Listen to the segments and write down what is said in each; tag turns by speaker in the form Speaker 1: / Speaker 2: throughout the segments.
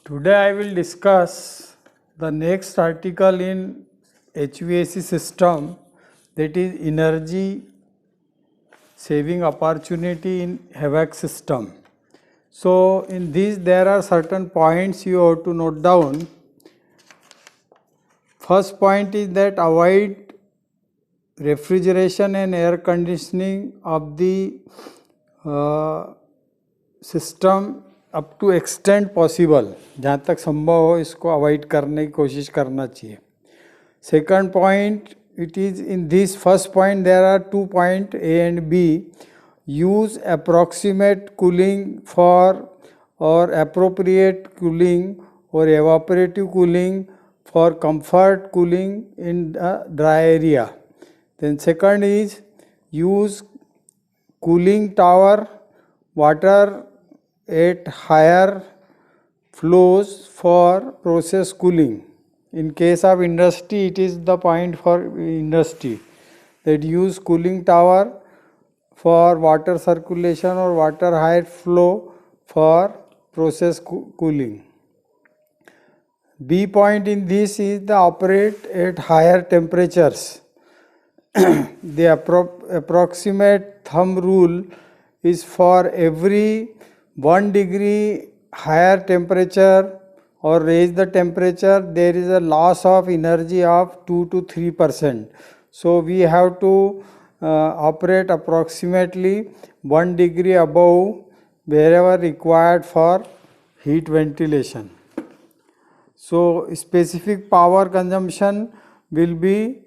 Speaker 1: Today I will discuss the next article in HVAC system, that is energy saving opportunity in HVAC system. So in this there are certain points you have to note down. First point is that avoid refrigeration and air conditioning of the system up to extent possible, जहाँ तक संभव हो इसको avoid करने की कोशिश करना चाहिए. Second point, it is in this first point there are 2 point A and B. Use approximate cooling for or appropriate cooling or evaporative cooling for comfort cooling in the dry area. Then second is use cooling tower water at higher flows for process cooling. In case of industry, it is the point for industry that use cooling tower for water circulation or water high flow for process cooling. B point in this is the operate at higher temperatures. The approximate thumb rule is for every 1 degree higher temperature or raise the temperature, there is a loss of energy of 2 to 3%. So we have to operate approximately 1 degree above wherever required for heat ventilation. So specific power consumption will be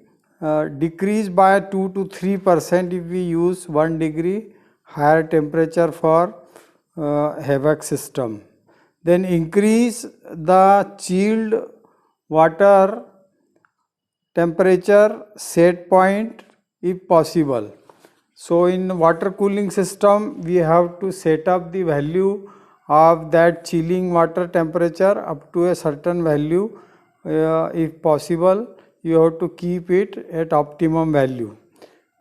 Speaker 1: decreased by 2 to 3% if we use 1 degree higher temperature for HVAC system. Then increase the chilled water temperature set point if possible. So in water cooling system we have to set up the value of that chilling water temperature up to a certain value. If possible, you have to keep it at optimum value.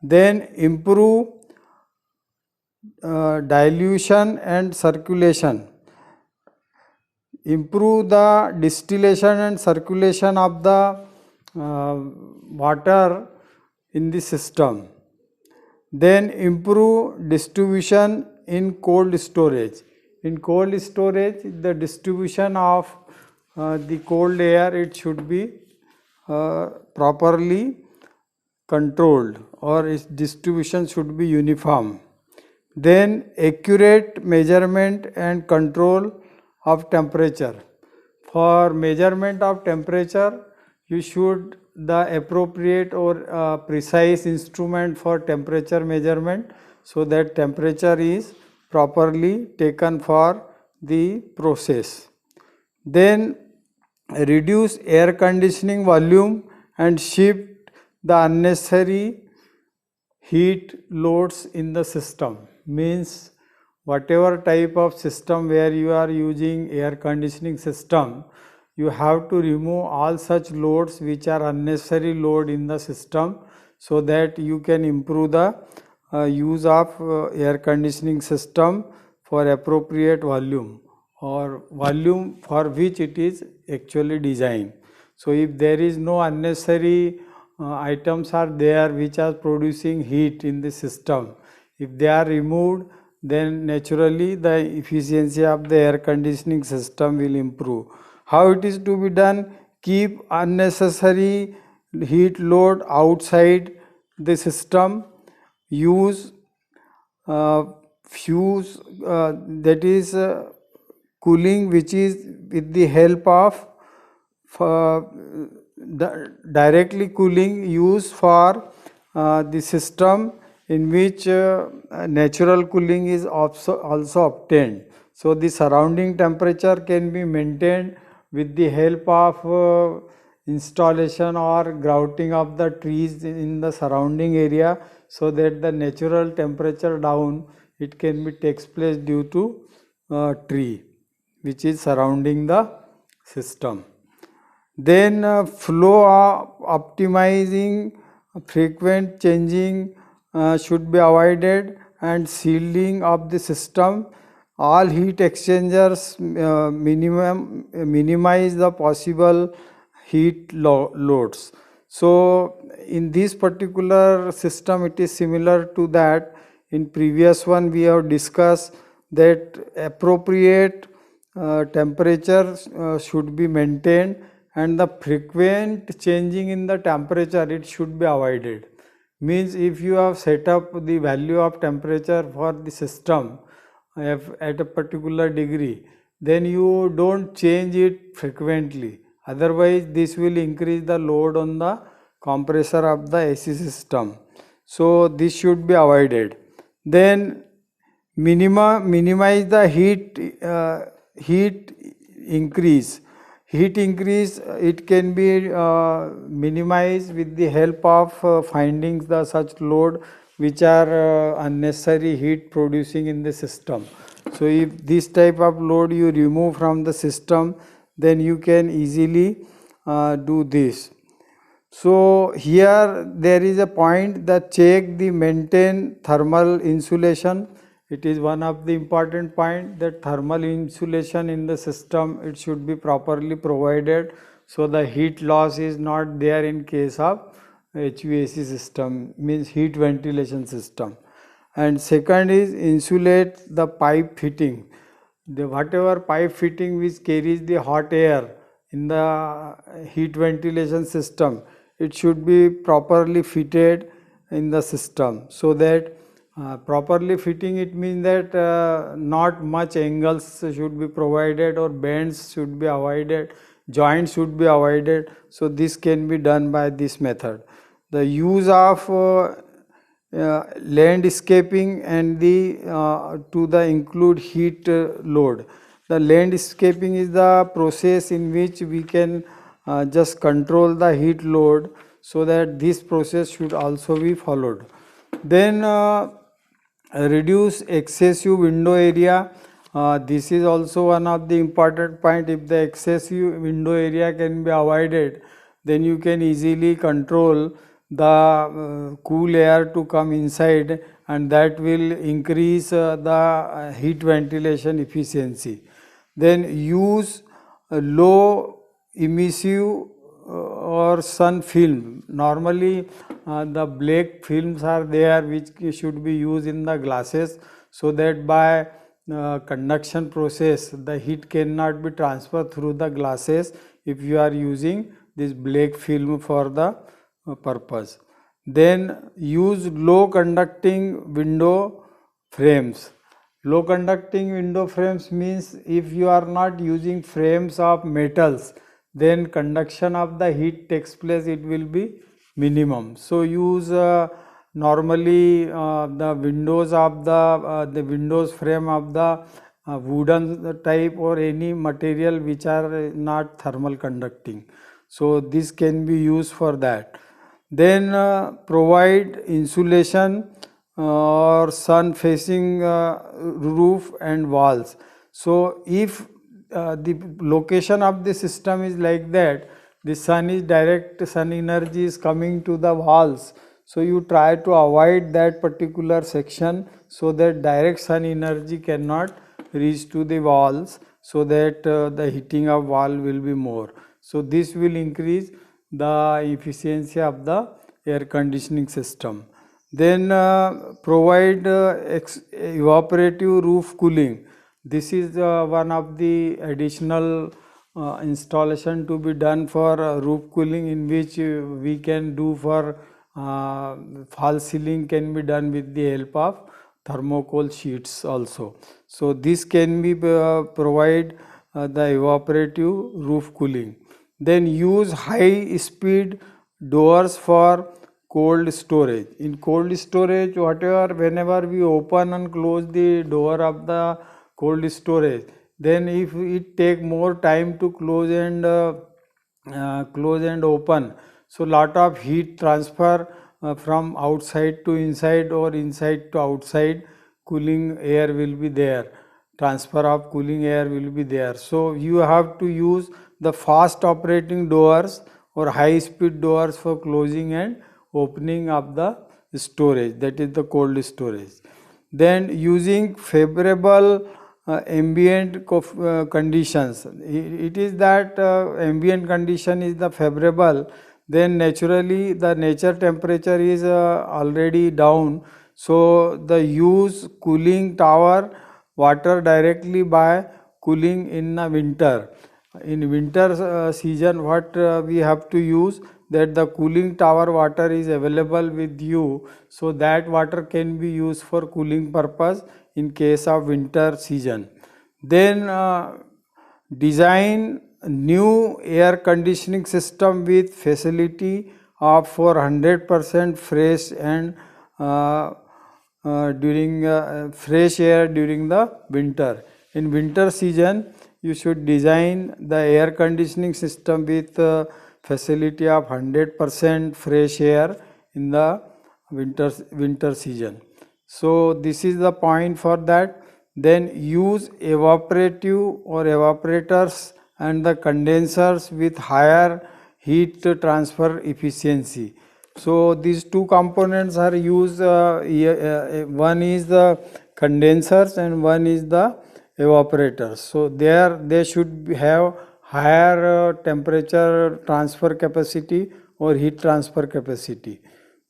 Speaker 1: Then improve dilution and circulation. Improve the distillation and circulation of the water in the system. Then improve distribution in cold storage. In cold storage, the distribution of the cold air, it should be properly controlled, or its distribution should be uniform. Then accurate measurement and control of temperature. For measurement of temperature, you should the appropriate or precise instrument for temperature measurement, so that temperature is properly taken for the process. Then reduce air conditioning volume and shift the unnecessary heat loads in the system. Means whatever type of system where you are using air conditioning system, you have to remove all such loads which are unnecessary load in the system, so that you can improve the use of air conditioning system for appropriate volume, or volume for which it is actually designed. So if there is no unnecessary items are there which are producing heat in the system, if they are removed, then naturally the efficiency of the air conditioning system will improve. How it is to be done? Keep unnecessary heat load outside the system. Use fuse, that is cooling which is with the help of the directly cooling used for the system in which natural cooling is also obtained. So the surrounding temperature can be maintained with the help of installation or grouting of the trees in the surrounding area, so that the natural temperature down it can be takes place due to tree which is surrounding the system. Then flow optimizing, frequent changing should be avoided, and shielding of the system all heat exchangers minimize the possible heat loads. So in this particular system it is similar to that. In previous one we have discussed that appropriate temperature should be maintained, and the frequent changing in the temperature it should be avoided. Means if you have set up the value of temperature for the system at a particular degree, then you don't change it frequently, otherwise this will increase the load on the compressor of the AC system. So this should be avoided. Then minimize the heat increase. Heat increase it can be minimized with the help of finding the such load which are unnecessary heat producing in the system. So if this type of load you remove from the system, then you can easily do this. So here there is a point that check the maintain thermal insulation. It is one of the important point that thermal insulation in the system it should be properly provided, so the heat loss is not there in case of HVAC system, means heat ventilation system. And second is insulate the pipe fitting. The whatever pipe fitting which carries the hot air in the heat ventilation system, it should be properly fitted in the system, so that properly fitting it means that not much angles should be provided or bends should be avoided, joints should be avoided. So this can be done by this method. The use of landscaping and the to the include heat load. The landscaping is the process in which we can just control the heat load, so that this process should also be followed. Then reduce excessive window area. This is also one of the important point. If the excessive window area can be avoided, then you can easily control the cool air to come inside, and that will increase the heat ventilation efficiency. Then use low emissive or sun film. Normally the black films are there which should be used in the glasses, so that by conduction process the heat cannot be transferred through the glasses if you are using this black film for the purpose. Then use low conducting window frames. Low conducting window frames means if you are not using frames of metals, then conduction of the heat takes place, it will be minimum. So use normally the windows of the windows frame of the wooden type or any material which are not thermal conducting. So this can be used for that. Then provide insulation or sun facing roof and walls. So if the location of the system is like that, the direct sun energy is coming to the walls, so you try to avoid that particular section, so that direct sun energy cannot reach to the walls, so that the heating of wall will be more. So this will increase the efficiency of the air conditioning system. Then provide evaporative roof cooling. This is one of the additional installation to be done for roof cooling, in which we can do for false ceiling can be done with the help of thermocol sheets also. So this can be provide the evaporative roof cooling. Then use high speed doors for cold storage. In cold storage, whatever, whenever we open and close the door of the cold storage, then if it take more time to close and open, so lot of heat transfer from outside to inside or inside to outside, cooling air will be there, transfer of cooling air will be there. So you have to use the fast operating doors or high speed doors for closing and opening of the storage, that is the cold storage. Then using favorable ambient conditions. It is that ambient condition is the favorable, then naturally the nature temperature is already down, so the use cooling tower water directly by cooling in the winter. In winter season, what we have to use, that the cooling tower water is available with you, so that water can be used for cooling purpose in case of winter season. Then design new air conditioning system with facility of for 100% fresh and during fresh air during the winter. In winter season, you should design the air conditioning system with facility of 100% fresh air in the winter season. So this is the point for that. Then use evaporative or evaporators and the condensers with higher heat transfer efficiency. So these two components are used, one is the condensers and one is the evaporators. So there they should have higher temperature transfer capacity or heat transfer capacity.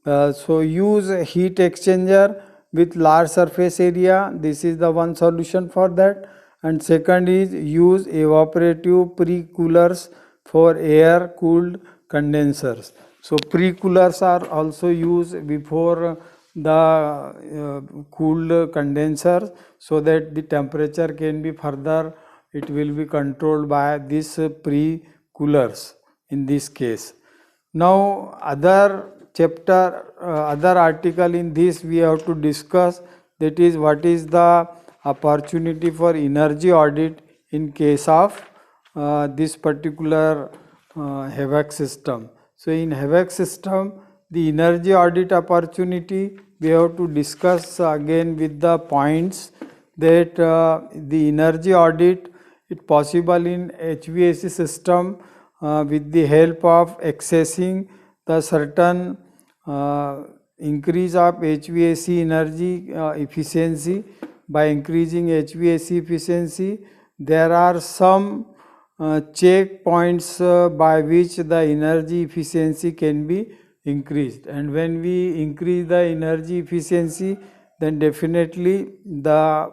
Speaker 1: So use heat exchanger with large surface area. This is the one solution for that. And second is use evaporative pre-coolers for air cooled condensers. So pre-coolers are also used before the cooled condensers, so that the temperature can be further, it will be controlled by these pre-coolers in this case. Now other chapter, other article in this we have to discuss, that is what is the opportunity for energy audit in case of this particular HVAC system. So in HVAC system, the energy audit opportunity we have to discuss again with the points, that the energy audit is possible in HVAC system with the help of accessing the certain increase of HVAC energy efficiency. By increasing HVAC efficiency, there are some checkpoints by which the energy efficiency can be increased, and when we increase the energy efficiency, then definitely the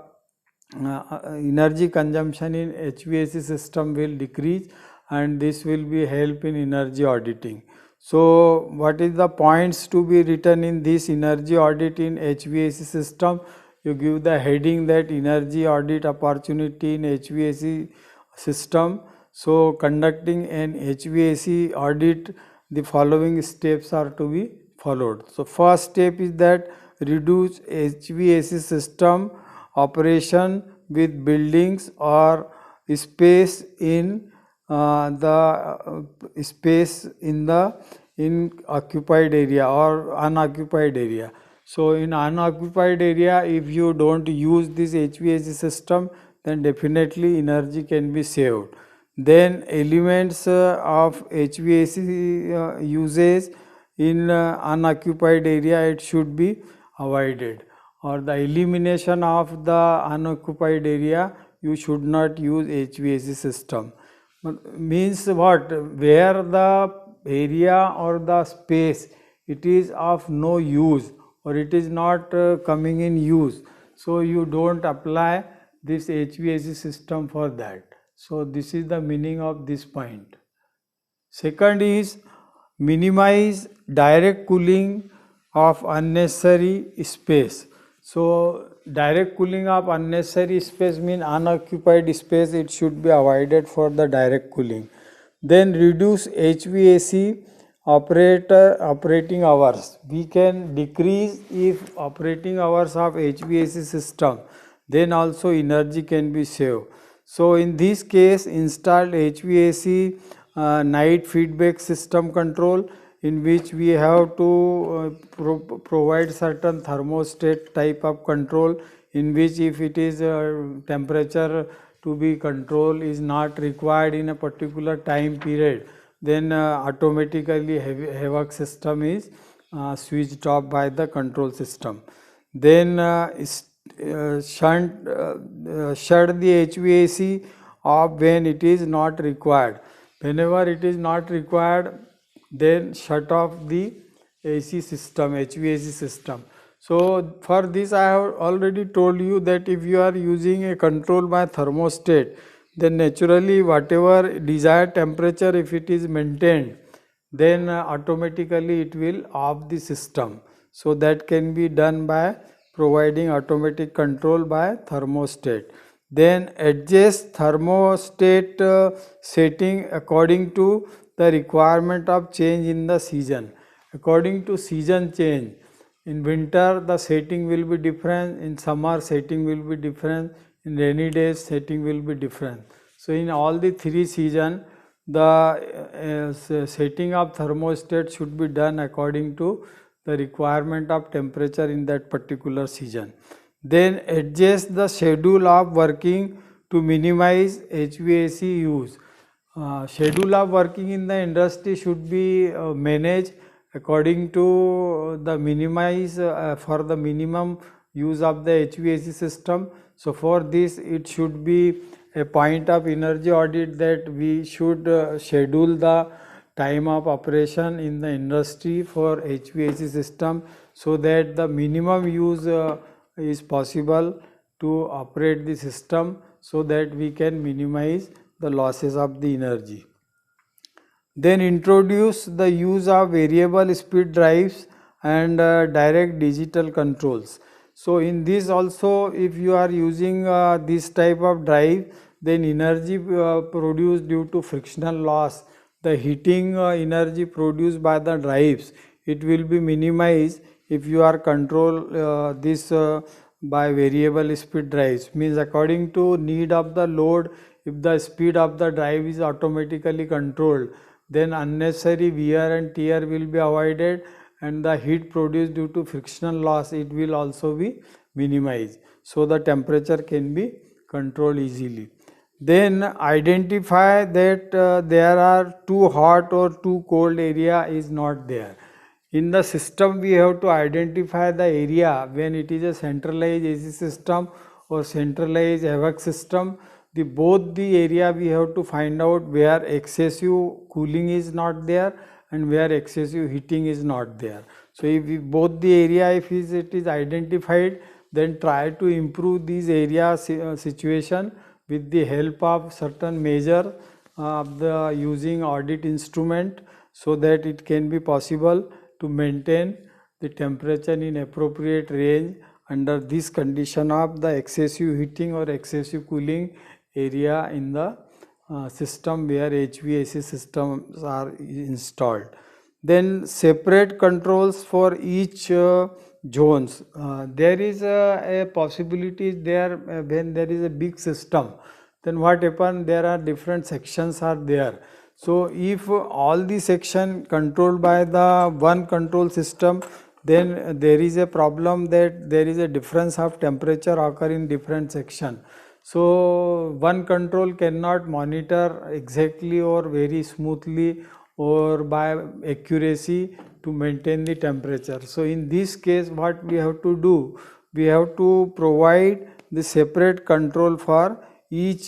Speaker 1: energy consumption in HVAC system will decrease, and this will be help in energy auditing. So what is the points to be written in this energy audit in HVAC system? You give the heading that energy audit opportunity in HVAC system. So conducting an HVAC audit, the following steps are to be followed. So first step is that reduce HVAC system operation with buildings or space in in occupied area or unoccupied area. So in unoccupied area, if you don't use this HVAC system, then definitely energy can be saved. Then elements of HVAC usage in unoccupied area, it should be avoided, or the elimination of the unoccupied area, you should not use HVAC system. Means what? Where the area or the space, it is of no use or it is not coming in use, so you don't apply this HVAC system for that. So this is the meaning of this point. Second is minimize direct cooling of unnecessary space. So direct cooling of unnecessary space means unoccupied space, it should be avoided for the direct cooling. Then reduce HVAC operating hours. We can decrease if operating hours of HVAC system, then also energy can be saved. So in this case, installed HVAC night feedback system control, in which we have to provide certain thermostat type of control, in which if it is temperature to be controlled is not required in a particular time period, then automatically HVAC system is switched off by the control system. Then shut the HVAC off when it is not required. Whenever it is not required, then shut off the AC system, HVAC system. So for this I have already told you that if you are using a control by thermostat, then naturally whatever desired temperature, if it is maintained, then automatically it will off the system. So that can be done by providing automatic control by thermostat. Then adjust thermostat setting according to the requirement of change in the season. According to season change, in winter the setting will be different, in summer setting will be different, in rainy days setting will be different. So in all the three season, the setting of thermostat should be done according to the requirement of temperature in that particular season. Then adjust the schedule of working to minimize HVAC use. Schedule of working in the industry should be managed according to the for the minimum use of the HVAC system. So for this it should be a point of energy audit that we should schedule the time of operation in the industry for HVAC system, so that the minimum use is possible to operate the system, so that we can minimize the losses of the energy. Then introduce the use of variable speed drives and direct digital controls. So in this also, if you are using this type of drive, then energy produced due to frictional loss, the heating energy produced by the drives, it will be minimized if you are control this by variable speed drives. Means according to need of the load, if the speed of the drive is automatically controlled, then unnecessary wear and tear will be avoided, and the heat produced due to frictional loss, it will also be minimized. So the temperature can be controlled easily. Then identify that there are too hot or too cold area is not there. In the system we have to identify the area when it is a centralized AC system or centralized HVAC system. Both the area we have to find out where excessive cooling is not there and where excessive heating is not there. So if both the area, if it is identified, then try to improve these area situation with the help of certain measure of the using audit instrument, so that it can be possible to maintain the temperature in appropriate range under this condition of the excessive heating or excessive cooling area in the system where HVAC systems are installed. Then separate controls for each zones. There is a possibility there when there is a big system, then what happens, there are different sections are there. So if all the section controlled by the one control system, then there is a problem that there is a difference of temperature occur in different section. So one control cannot monitor exactly or very smoothly or by accuracy to maintain the temperature. So in this case what we have to do, we have to provide the separate control for each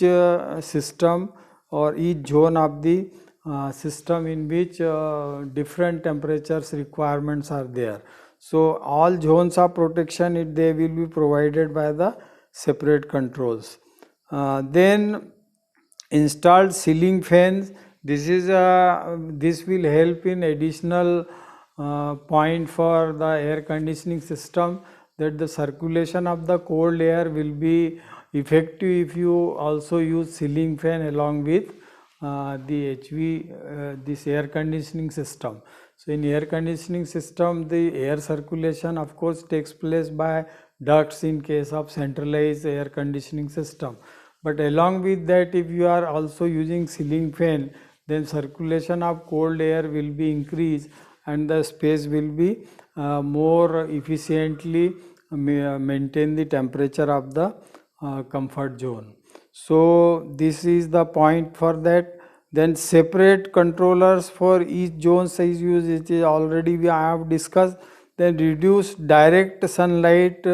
Speaker 1: system or each zone of the system in which different temperatures requirements are there. So all zones of protection, they will be provided by the separate controls. Then installed ceiling fans. This will help in additional point for the air conditioning system, that the circulation of the cold air will be effective if you also use ceiling fan along with this air conditioning system. So in air conditioning system, the air circulation of course takes place by ducts in case of centralized air conditioning system. But along with that, if you are also using ceiling fan, then circulation of cold air will be increased and the space will be more efficiently maintain the temperature of the comfort zone. So this is the point for that. Then separate controllers for each zone size use, which is already we have discussed. Then reduce direct sunlight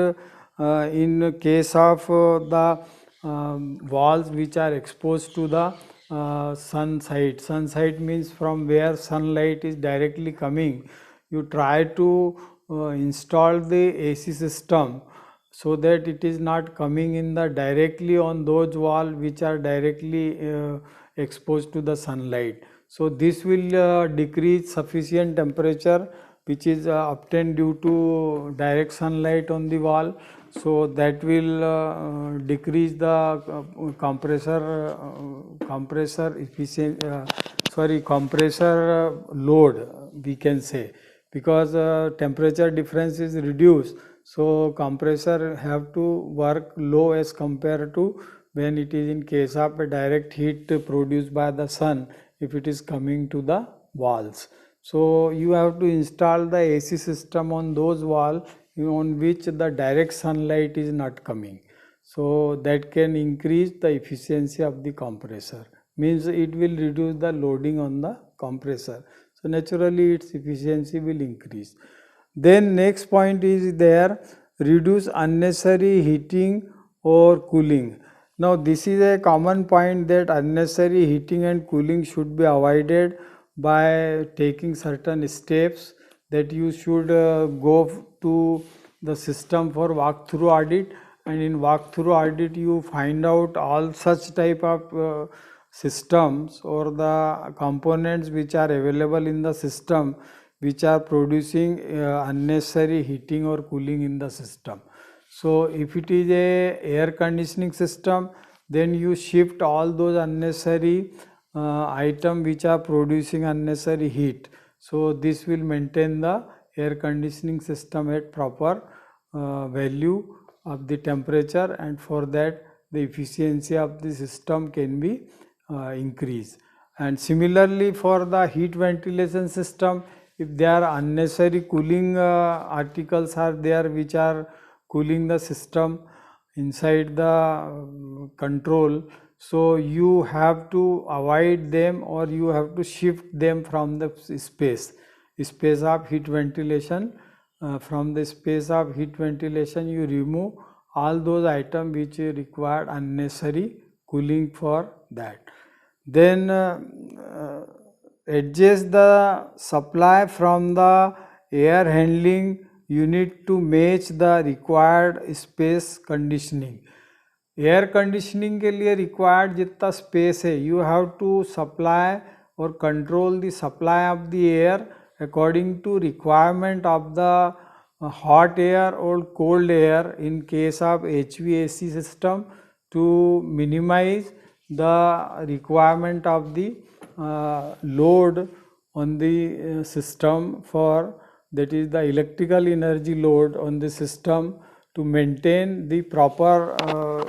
Speaker 1: in case of the walls which are exposed to the sun side. Sun side means from where sunlight is directly coming. You try to install the AC system so that it is not coming in the directly on those walls which are directly exposed to the sunlight. So this will decrease sufficient temperature which is obtained due to direct sunlight on the wall. So that will decrease the compressor efficient compressor load, we can say, because temperature difference is reduced. So compressor have to work low as compared to when it is in case of a direct heat produced by the sun, if it is coming to the walls. So you have to install the AC system on those walls on which the direct sunlight is not coming. So that can increase the efficiency of the compressor, means it will reduce the loading on the compressor. So naturally its efficiency will increase. Then next point is there, reduce unnecessary heating or cooling. Now this is a common point that unnecessary heating and cooling should be avoided by taking certain steps, that you should go to the system for walkthrough audit, and in walkthrough audit you find out all such type of systems or the components which are available in the system which are producing unnecessary heating or cooling in the system. So if it is a air conditioning system, then you shift all those unnecessary items which are producing unnecessary heat. So this will maintain the air conditioning system at proper value of the temperature, and for that the efficiency of the system can be increased. And similarly for the heat ventilation system, if there are unnecessary cooling articles are there which are cooling the system inside the control, so you have to avoid them or you have to shift them from the space of heat ventilation. From the space of heat ventilation you remove all those items which require unnecessary cooling for that. Then adjust the supply from the air handling unit to match the required space conditioning. Air conditioning के लिए required जितना space है, you have to supply और control the supply of the air according to requirement of the hot air or cold air in case of HVAC system, to minimize the requirement of the load on the system, for that is the electrical energy load on the system, to maintain the proper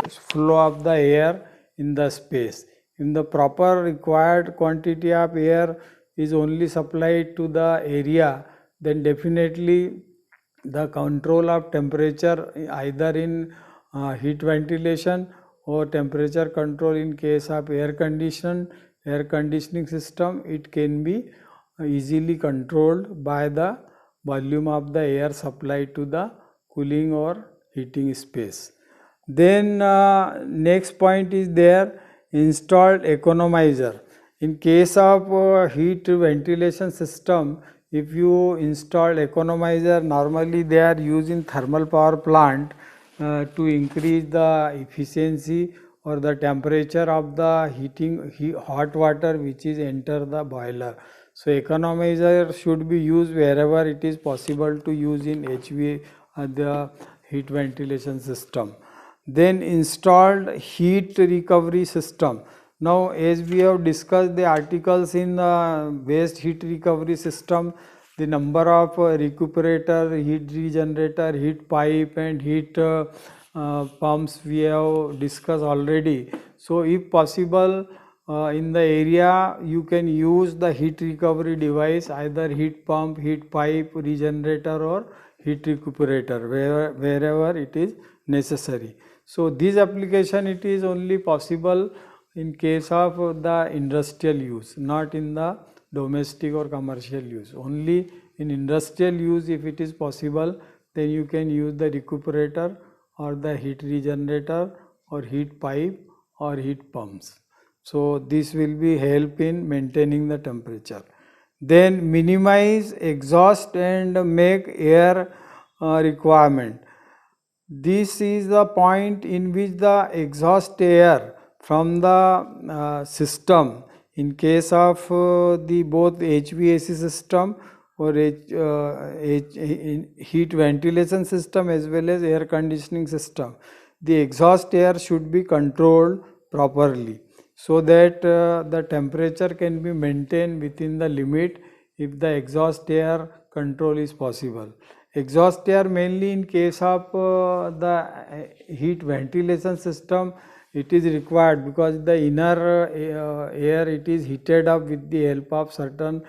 Speaker 1: flow of the air in the space. If the proper required quantity of air is only supplied to the area, then definitely the control of temperature either in heat ventilation or temperature control in case of air conditioning system, it can be easily controlled by the volume of the air supplied to the cooling or heating space. Then next point is there, installed economizer. In case of heat ventilation system, if you install economizer, normally they are used in thermal power plant to increase the efficiency or the temperature of the hot water which is enter the boiler. So economizer should be used wherever it is possible to use in HVA, the heat ventilation system. Then installed heat recovery system. Now as we have discussed the articles in waste heat recovery system, the number of recuperator, heat regenerator, heat pipe and heat pumps we have discussed already. So if possible in the area you can use the heat recovery device, either heat pump, heat pipe, regenerator or heat recuperator wherever it is necessary. So this application it is only possible in case of the industrial use, not in the domestic or commercial use. Only in industrial use if it is possible, then you can use the recuperator or the heat regenerator or heat pipe or heat pumps. So this will be help in maintaining the temperature. Then minimize exhaust and make air requirement. This is the point in which the exhaust air from the system, in case of the both HVAC system or heat ventilation system as well as air conditioning system, the exhaust air should be controlled properly so that the temperature can be maintained within the limit if the exhaust air control is possible. Exhaust air mainly in case of the heat ventilation system, it is required because the inner air it is heated up with the help of certain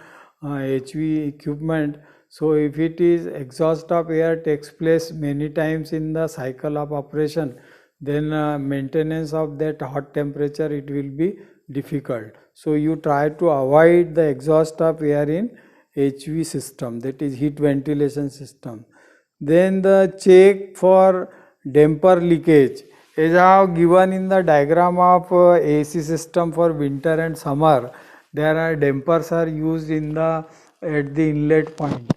Speaker 1: HV equipment. So if it is exhaust of air takes place many times in the cycle of operation, then maintenance of that hot temperature it will be difficult. So you try to avoid the exhaust of air in HV system, that is heat ventilation system. Then the check for damper leakage. As I have given in the diagram of AC system for winter and summer, there are dampers are used in the at the inlet point.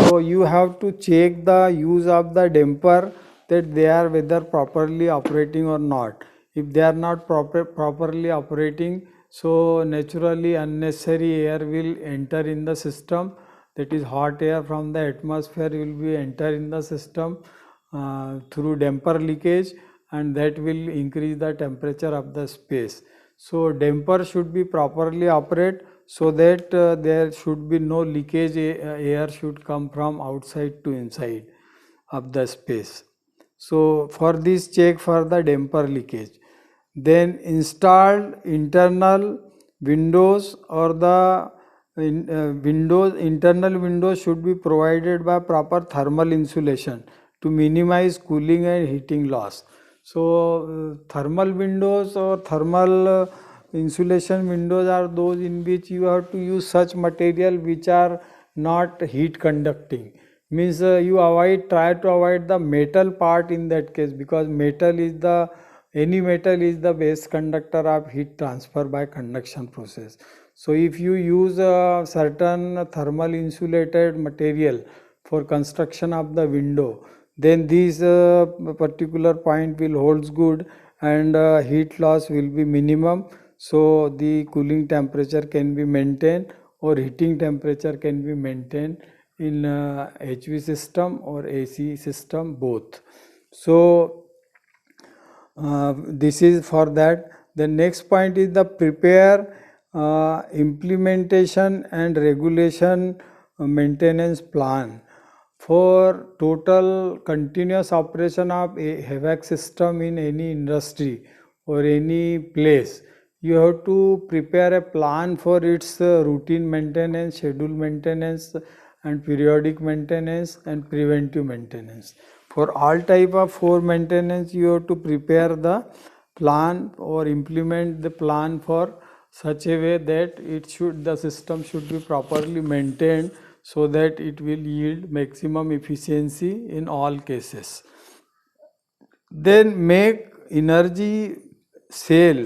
Speaker 1: So you have to check the use of the damper, that they are whether properly operating or not. If they are not properly operating, so naturally unnecessary air will enter in the system, that is hot air from the atmosphere will be enter in the system through damper leakage, and that will increase the temperature of the space. So damper should be properly operate so that there should be no leakage, air should come from outside to inside of the space. So for this check for the damper leakage. Then install internal windows or the internal windows should be provided by proper thermal insulation to minimize cooling and heating loss. So thermal windows or thermal insulation windows are those in which you have to use such material which are not heat conducting. Means you try to avoid the metal part in that case, because any metal is the best conductor of heat transfer by conduction process. So if you use a certain thermal insulated material for construction of the window, then this particular point will holds good, and heat loss will be minimum. So the cooling temperature can be maintained or heating temperature can be maintained in HV system or AC system both. So this is for that. The next point is the prepare implementation and regulation maintenance plan for total continuous operation of a HVAC system in any industry or any place. You have to prepare a plan for its routine maintenance, schedule maintenance, and periodic maintenance and preventive maintenance. For all type of 4 maintenance, you have to prepare the plan or implement the plan for such a way that the system should be properly maintained so that it will yield maximum efficiency in all cases. Then make energy cell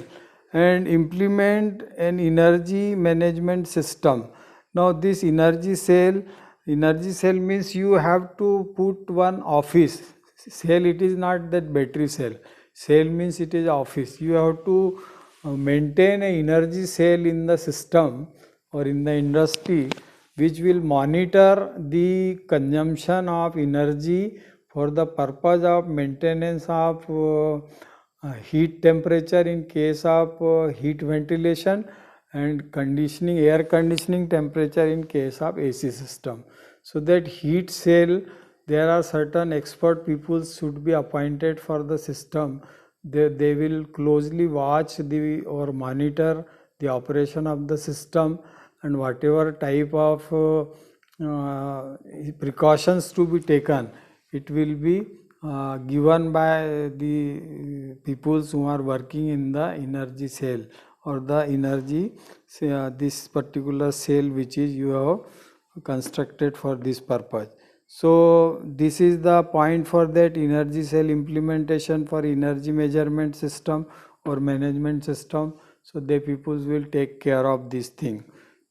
Speaker 1: and implement an energy management system. Now this energy cell means you have to put one office. Cell, it is not that battery cell. Cell means it is office. You have to maintain an energy cell in the system or in the industry, which will monitor the consumption of energy for the purpose of maintenance of heat temperature in case of heat ventilation, and conditioning, air conditioning temperature in case of AC system. So that heat cell, there are certain expert people should be appointed for the system. They will closely watch or monitor the operation of the system, and whatever type of precautions to be taken, it will be given by the people who are working in the energy cell or the energy this particular cell which is you have constructed for this purpose. So this is the point for that energy cell implementation for energy measurement system or management system. So the people will take care of this thing.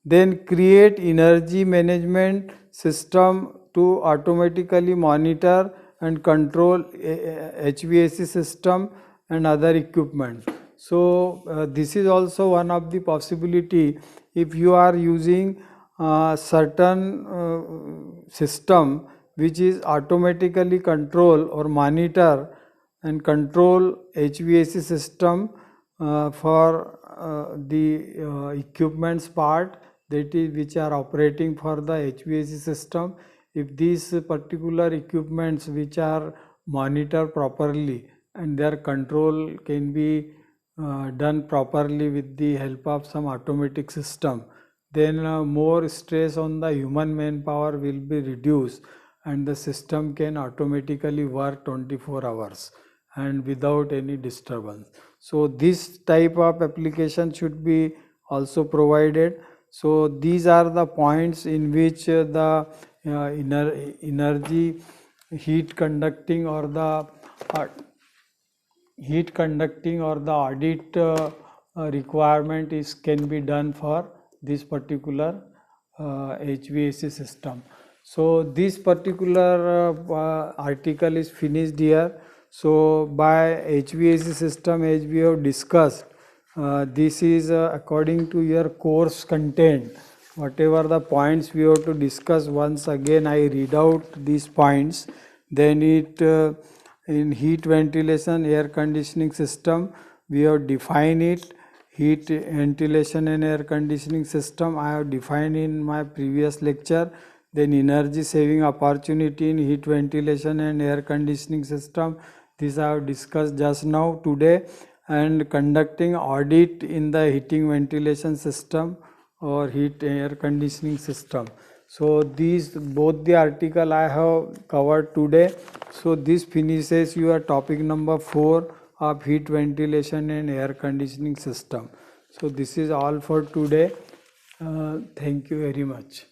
Speaker 1: Then create energy management system to automatically monitor and control HVAC system and other equipment. So this is also one of the possibility. If you are using certain system which is automatically control or monitor and control HVAC system for the equipments part, that is which are operating for the HVAC system. If these particular equipments which are monitored properly and their control can be done properly with the help of some automatic system, then more stress on the human manpower will be reduced and the system can automatically work 24 hours and without any disturbance. So this type of application should be also provided. So these are the points in which the energy heat conducting or the audit requirement can be done for this particular HVAC system. So this particular article is finished here. So by HVAC system, as we have discussed, this is according to your course content. Whatever the points we have to discuss, once again I read out these points. Then in heat ventilation air conditioning system, we have defined it. Heat ventilation and air conditioning system I have defined in my previous lecture. Then energy saving opportunity in heat ventilation and air conditioning system, this I have discussed just now today. And conducting audit in the heating ventilation system or heat air conditioning system. So these both the article I have covered today. So this finishes your topic number 4 of heat ventilation and air conditioning system. So this is all for today. Thank you very much.